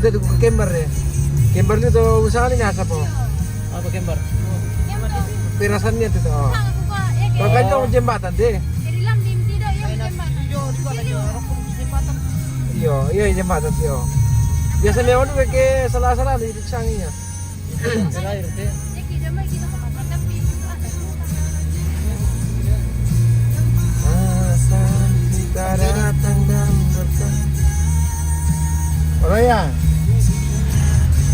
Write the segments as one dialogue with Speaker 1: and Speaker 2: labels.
Speaker 1: Hindi ko ke Kembar eh. Kembar nito usaha ni nasa po.
Speaker 2: Apa kembar?
Speaker 1: Pirasan niya dito. Oh. Makanya ang jembatan deh. Iya, iya jembatan sih. Biasanya orang tuh kayak salah-salah di sanginya.
Speaker 2: Terakhir deh.
Speaker 1: Asal kita datang dan bertemu. Oh ya.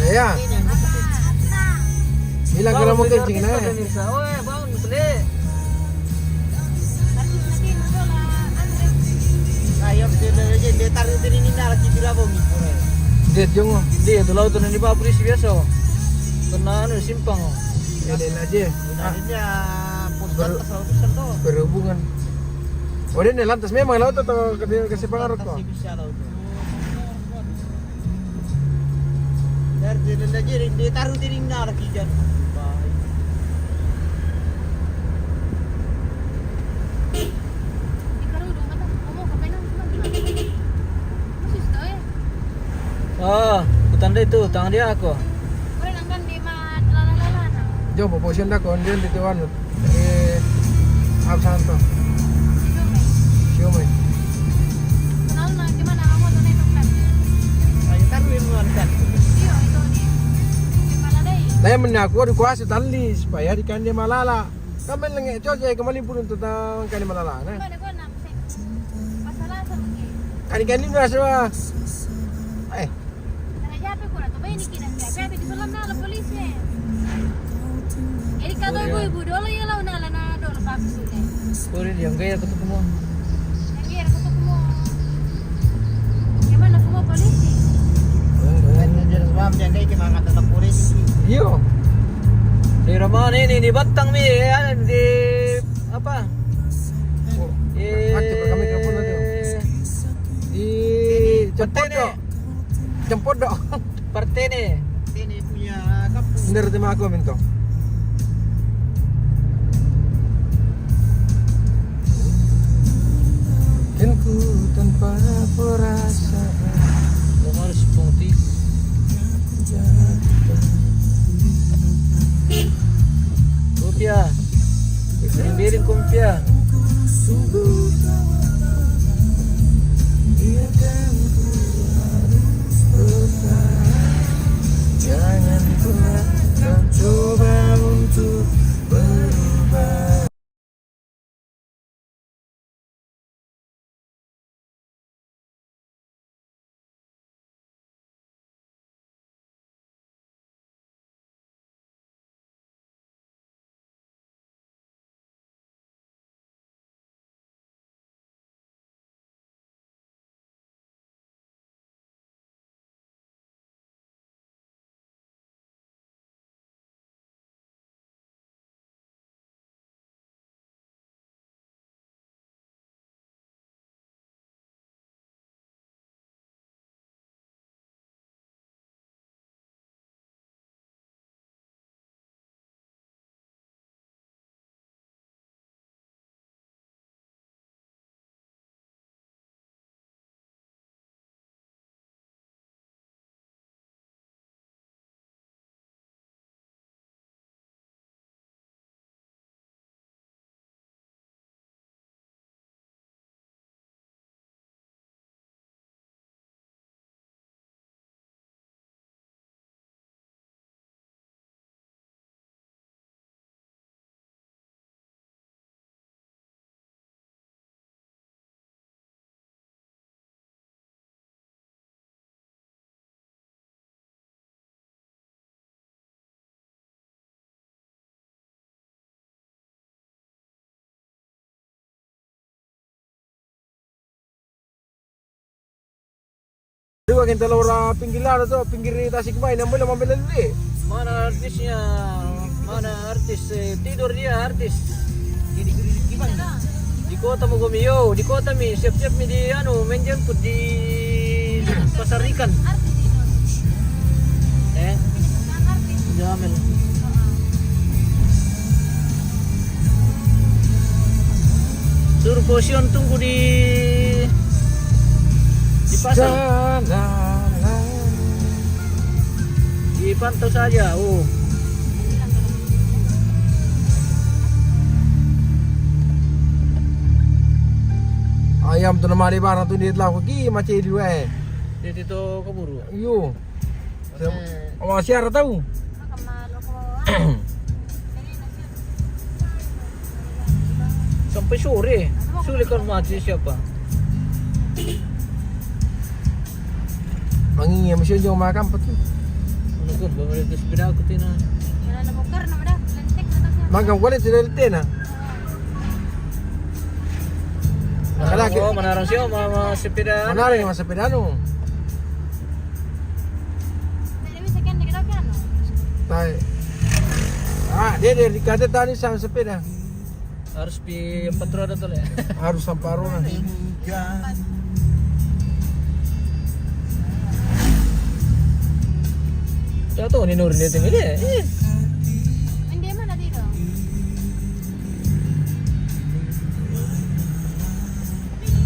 Speaker 1: Ya. Bilang kalau mau kencing nah.
Speaker 2: Oh, bangun beli. Ayo dia taruh dari ini nara kira apa nih?
Speaker 1: Dia jongo.
Speaker 2: Dia tuh laut tuh di bawah polisi biasa. Kena simpang.
Speaker 1: Ini aja.
Speaker 2: Akhirnya pos laut tuh.
Speaker 1: Berhubungan. Oh dia lantas memang laut atau kasih pengaruh kok?
Speaker 2: Bisa laut. Dari dia taruh dari nara kira. Oh, tanda itu tangan dia aku.
Speaker 1: Jom posisi dah kau dia di tuan. Absen tu. Siomay.
Speaker 2: Ayo taruh yang mana kan?
Speaker 1: Daya menyaku di kuasa tali supaya di kandi malala. Kami lagi coba kembali pun tentang kandi malala. Nah. Kandi berasa.
Speaker 3: Kalau ibu-ibu dulu ya lah nala dulu bagus deh.
Speaker 2: Boleh yang gaya ketemu.
Speaker 3: Yang kira ketemu. Gimana semua polisi?
Speaker 2: Jelas paham yang gaya gimana tetap polisi.
Speaker 1: Iyo.
Speaker 2: Di rumah ini di Batang mi ya di apa?
Speaker 1: Aktif kami telepon nanti. Di Jempodok.
Speaker 2: Partai nih. Ini punya kampung.
Speaker 1: Bener terima aku minta. Ku tanpa perasaan
Speaker 2: Harus pungti Kumpia Birin kumpia
Speaker 1: sungguh biarkan ku harus bertahan. Jangan pernah kau coba untuk berubah. Dua kita laura pinggir lada tu, pinggir Tasikmalaya, nampak lama bela dulu.
Speaker 2: Mana artisnya? Mana artis? Tidur dia artis. Gimana? Di kota Mogomio, di kota mi siap-siap mi di main jemput di pasar ikan. Jamil. Suruh posion tunggu di pasar. dipantau saja. Oh,
Speaker 1: Ayam tu nama di barang tu dia telah pergi macam itu
Speaker 2: dia itu keburu.
Speaker 1: Yo. Awak siapa tahu?
Speaker 2: Sampai sore. Sulit kan mati siapa?
Speaker 1: Mangi yang mesti jom makan apa tu?
Speaker 2: Menurut bagaimana itu sepeda aku tina.
Speaker 1: Makan kuali tidak letih na.
Speaker 2: Oh, menarang siapa mama sepeda?
Speaker 1: Mana yang masa sepeda nu? Tai. Dia dikata tadi sama sepeda.
Speaker 2: Harus pi 4 roda tuh ya.
Speaker 1: Harus samparo na.
Speaker 2: Tahu ni Nur dia tinggal dia.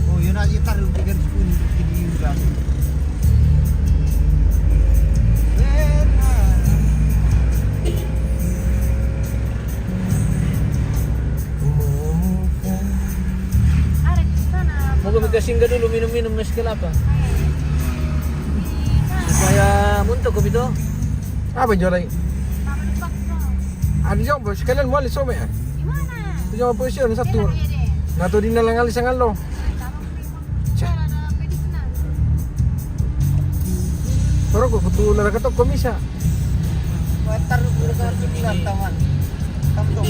Speaker 4: Oh, yun aja taruh di garis kuning jadi udah.
Speaker 2: Mau kami singgah dulu minum-minum nasi kelapa supaya muntah kopi itu.
Speaker 1: Apa jual lagi? Ada jawab sekalian boleh some ya. Tu jawab position satu. Na tu dina lang alis ang alo. Pero ko kutular ka to komisa.
Speaker 4: Taruh di garis kuning taman. Taman tu.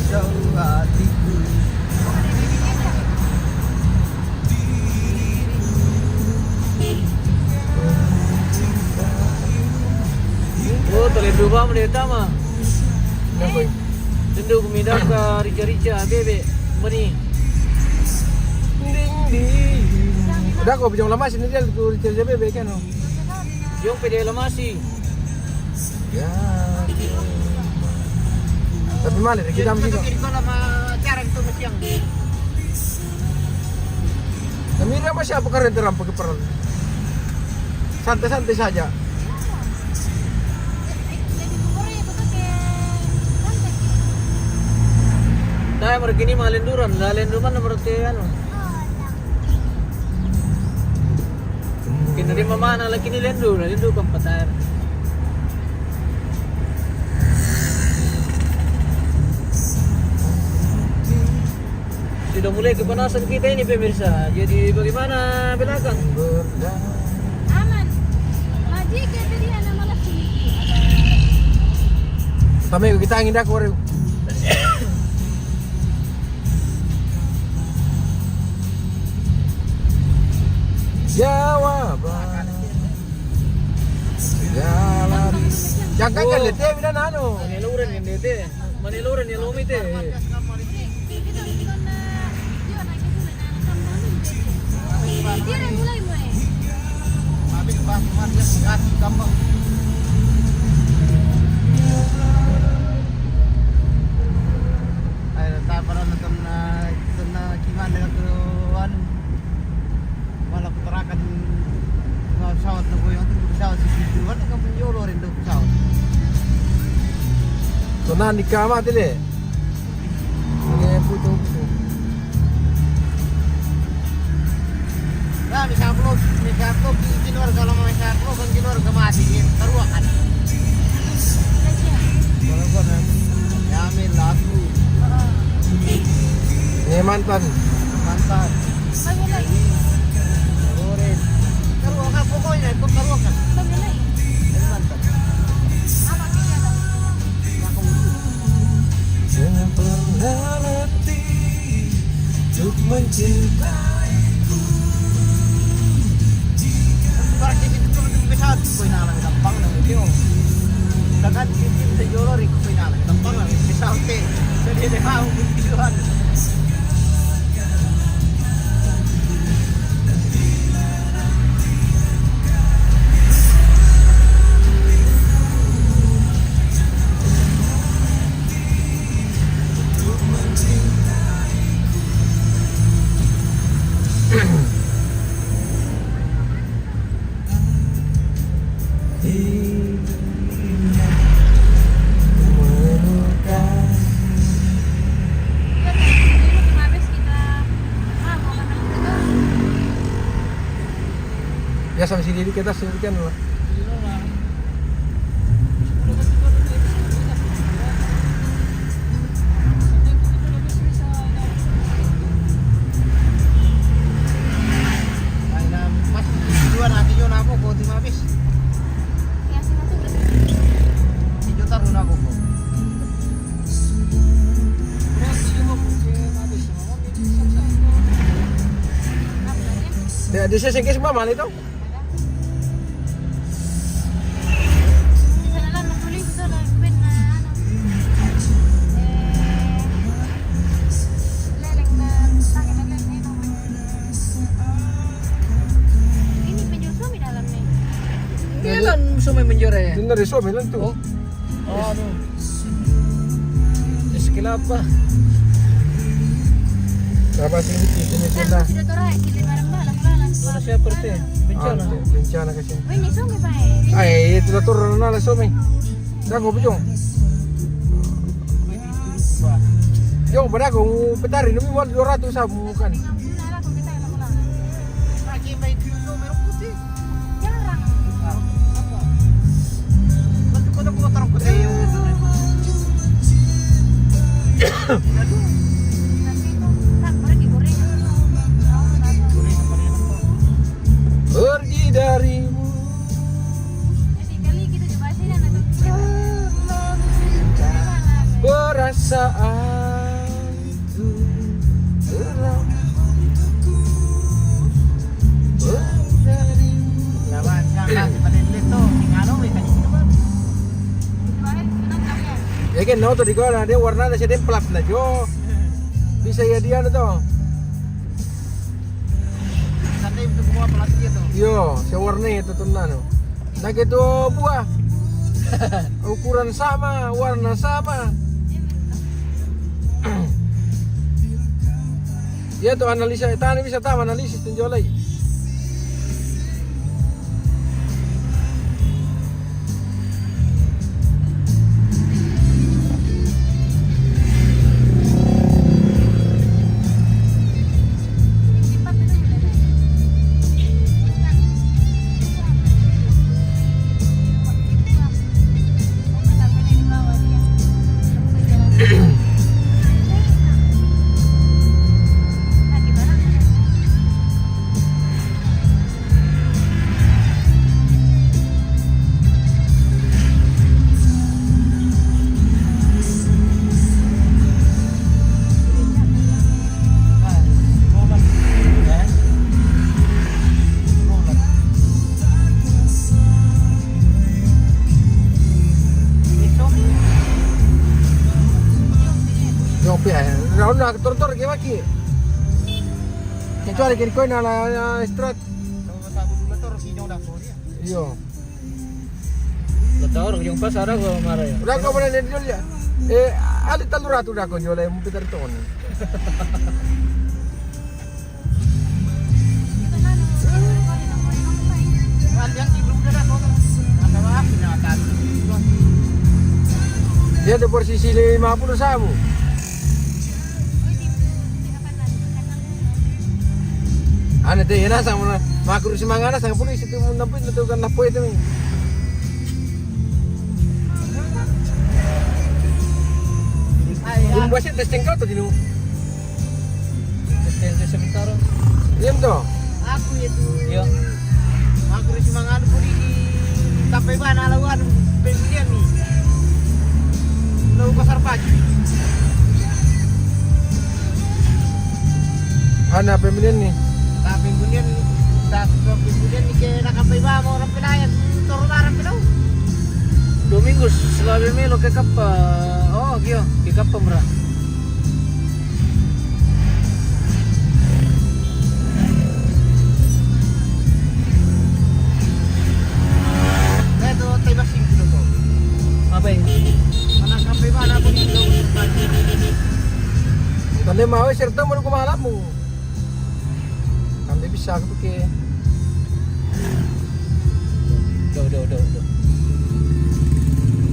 Speaker 4: Jauh hatiku.
Speaker 2: Oh, terlalu dua menit mah.
Speaker 1: Nako.
Speaker 2: Tentu kumidah ke rica-rica bebe meni.
Speaker 1: Ding ding. Udah ko bijong lama sini dia tu cerita bebe kan.
Speaker 2: Jom pede lamasi.
Speaker 1: Ya. Tapi malah kita mesti kok.
Speaker 4: Kiri kolam cara itu mesti yang.
Speaker 1: Kami dia masih apa keren teram pakai peran. Santai-santai saja.
Speaker 2: Dahil mereka ini malenduran berarti ano. Kina rin mamana lagi ni lendu kan patar. Sudah mulai kepanasan kita ini pemirsa. Jadi bagaimana belakang?
Speaker 3: Aman. Maji ke tadi ana malas sini.
Speaker 1: Kami kita angin dah koreu. Jawaban segala jangan kan letih bila nano
Speaker 2: Maniluran yang dete. Maniluran yang lumit eh.
Speaker 3: Dia dah mulai mulai.
Speaker 4: Habis bahas dia kasih gampang. Ayo tak pada nonton gimana dengan tuan malah puterakan pesawat na boy untuk pesawat si tuan kan menyuruh rindu pesawat.
Speaker 1: so na nikah mah tile ini putu
Speaker 4: Nah, misal di luar kalau mau misal kan di luar kemati taruh kan. Kalau kan ya ambil lagu
Speaker 1: ini mantan
Speaker 4: mantan.
Speaker 3: Bagi lagi.
Speaker 4: Oren. Taruh kan pokoknya itu taruh kan.
Speaker 3: Bagi lagi.
Speaker 4: Mantan.
Speaker 3: Apa kita dah?
Speaker 4: Maka musuh.
Speaker 1: jangan pernah letih untuk mencintaiku
Speaker 4: Barang kita itu pesawat koy na lang gampang na video. Dagan kita sa jolor koy na lang gampang lang pesawat eh. Jadi dia mau videoan.
Speaker 1: sama si Didi kita sendirikan lah.
Speaker 4: Ay na mas tujuan natin yun ako ko di mabis.
Speaker 3: Yang sini tuh gitu.
Speaker 4: Medyo tarun ako ko.
Speaker 3: Apa lagi?
Speaker 1: Di sesengke semua mana itu?
Speaker 3: Di sana lah nulis itu lah ben na ano. Leleng na pakai leleng itu. Ini penjual suami dalamnya.
Speaker 2: Iya kan sumay menjora ya.
Speaker 1: Bener di suami lang tuh.
Speaker 2: Oh, ano? Eskelapa.
Speaker 1: Berapa sih ini
Speaker 3: Kan
Speaker 1: cinta?
Speaker 3: sudah torai kili barang balas.
Speaker 2: Mana siapa teh? Bencana.
Speaker 1: Bencana kasi.
Speaker 3: Ini sungai pak.
Speaker 1: Ay, itu lah turun na lah suami. Dago pa jong. Jong, pada ko petari numi wal 200 sa bukan.
Speaker 3: Nara kung kita yang pulang.
Speaker 4: Lagi may tuyo merong puti.
Speaker 3: Jarang.
Speaker 4: Ba't ko na putar ko sa iyo ito rin.
Speaker 3: Nanti itu tak pergi goreng.
Speaker 1: Pergi darimu.
Speaker 3: Jadi kali kita coba sini anak tuh.
Speaker 1: Perasaanku telah darimu.
Speaker 4: Lawan jangan palinlit to. Tingano may kanina naman.
Speaker 1: Ya kan, no, tadi kau ada warna ada sedang pelap na jo. Bisa ya dia na to.
Speaker 4: Sanay ito mga pelatih ito.
Speaker 1: Yo, sa warna itu tunan no. Nagito buah. Ukuran sama, warna sama. Ya tuh analisa, tani bisa tahu analisis tunjolai. Nauna tortor ke maki. Kecuali kini kau nala strat.
Speaker 4: Kalau matabu dulu to Rosinyo dah ko dia.
Speaker 1: Iyo.
Speaker 2: Betul, yung pasar ako marah ya.
Speaker 1: Udah kau mana ni jual ya? Ada telur ratu dah kau jual yang pitar ton.
Speaker 4: Kan yang di belum dah ko. Ada apa pinatan.
Speaker 1: Dia ada posisi 50.000. Ano te yana sa mga makuru si mga sa pulis itu mo napit na to kan na pwede mi. Yung basit testing kau to dinu.
Speaker 2: Testing sebentar.
Speaker 1: Diam to.
Speaker 4: Aku itu.
Speaker 2: Iya.
Speaker 4: Aku rin si mga ano po di tapay ba nalawan pemilihan ni. Lalu pasar pagi.
Speaker 1: Ana pemilihan ni.
Speaker 4: Tapi kemudian ni kaya nakapay ba mo orang pelayan turunaran pilaw.
Speaker 2: Domingos selalu melo ke kapa. Oh, kyo, ke kapa mera.
Speaker 4: Kaya to tayo basing dito to.
Speaker 2: Apa yang?
Speaker 4: Anak kapay ba na po dito.
Speaker 1: Tanda mau serta mo ko mahalap mo. Kami bisa aku ke.
Speaker 2: Udah.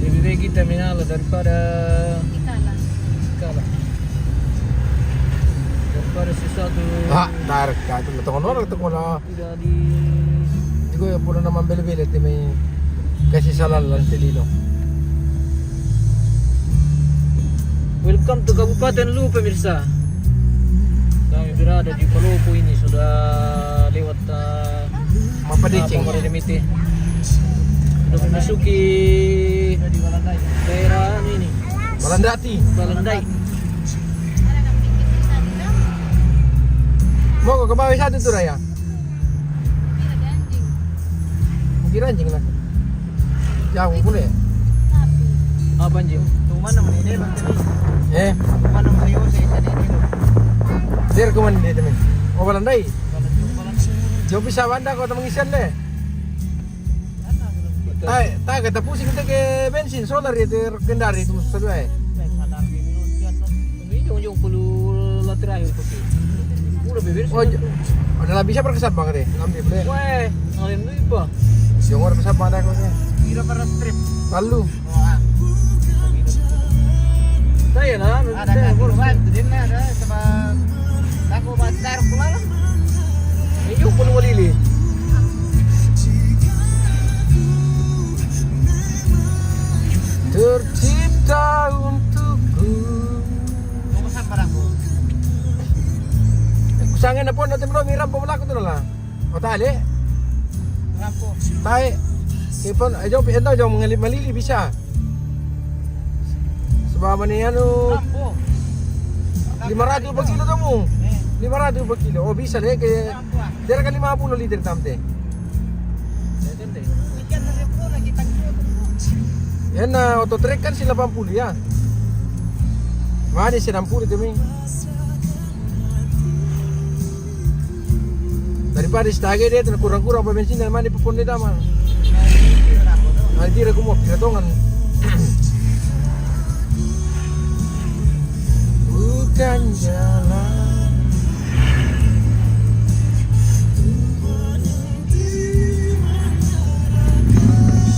Speaker 2: Lebih baik kita mengalah daripada kalah. Daripada sesuatu
Speaker 1: Ah, dar ka to tong no to ko na.
Speaker 2: tidak di
Speaker 1: Di ko ko puro naman beli-beli ti may kasi salalan tililo.
Speaker 2: Welcome to Kabupaten Lu pemirsa. Kami berada di Palopo ini sudah lewat
Speaker 1: Mapadicing.
Speaker 2: Limiti. Sudah memasuki daerah ini,
Speaker 1: Malandati.
Speaker 2: Balandai.
Speaker 1: Mau ko kabawi satu tuh Raya.
Speaker 3: Kira ganjing.
Speaker 1: Mungkin anjing lah. Jauh boleh.
Speaker 3: Sapi.
Speaker 2: Apa anjing?
Speaker 4: Tuh mana mo ini bang tadi? Mana mo iyo sa isa dito?
Speaker 1: Dia kemana dia temen? Oh Balandai.
Speaker 4: Kalau tuh balang
Speaker 1: Jauh bisa banda kau temang isian deh. Tak kata pusing kita ke bensin solar ya terkendari itu maksud saya.
Speaker 4: sadar minut kan.
Speaker 2: Ini ujung puluh lah terakhir kopi. Udah beber
Speaker 1: Oh, adalah bisa berkesat banget deh. Ngambil boleh.
Speaker 2: Weh, ngalahin lu apa?
Speaker 1: Jangan berkesat banget aku.
Speaker 4: Kira para strip.
Speaker 1: Lalu.
Speaker 4: Oh, ah.
Speaker 2: Saya lah,
Speaker 4: Ada kan kurban tuh din na ada sebab aku bandar pula lah.
Speaker 2: ini ujung puluh walili.
Speaker 1: Tercipta untukku.
Speaker 4: Kumusta para ko?
Speaker 1: Kusangan na po natin bro, miram po wala ko to lah. O tali.
Speaker 4: Rampo.
Speaker 1: Tayo. Ipon, ayo ito ayo mga malili bisa. Sebab ni ano
Speaker 4: Rampo.
Speaker 1: 500 per kilo to mo.
Speaker 4: Eh,
Speaker 1: 500 per kilo. O bisa le kay
Speaker 4: rampo ah.
Speaker 1: dira ka 50 liter tamte.
Speaker 4: Ikan na rin po, nakita ko.
Speaker 1: Yan na auto trek kan sila 80 ya. Mani si 60 itu mi. Daripada stage dia tu kurang-kurang apa bensin dan mani pupun dia mah. Nanti aku mau kiratongan. Bukan jalan.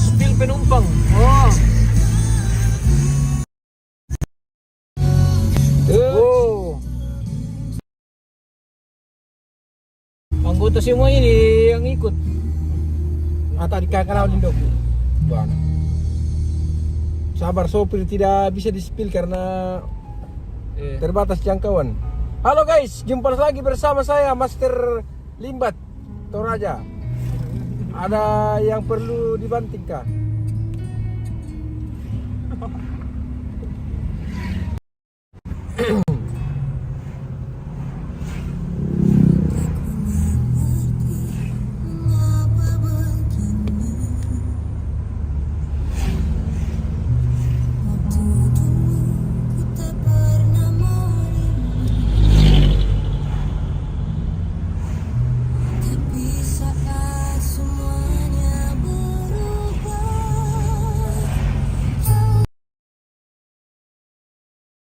Speaker 2: Spill penumpang.
Speaker 1: Oh. Oh.
Speaker 2: Anggota semua ini yang ikut.
Speaker 1: Tadi kakak lindo. Bang. Sabar sopir tidak bisa di-spill karena terbatas jangkauan. Halo guys, jumpa lagi bersama saya Master Limbat Toraja. Ada yang perlu dibanting kah?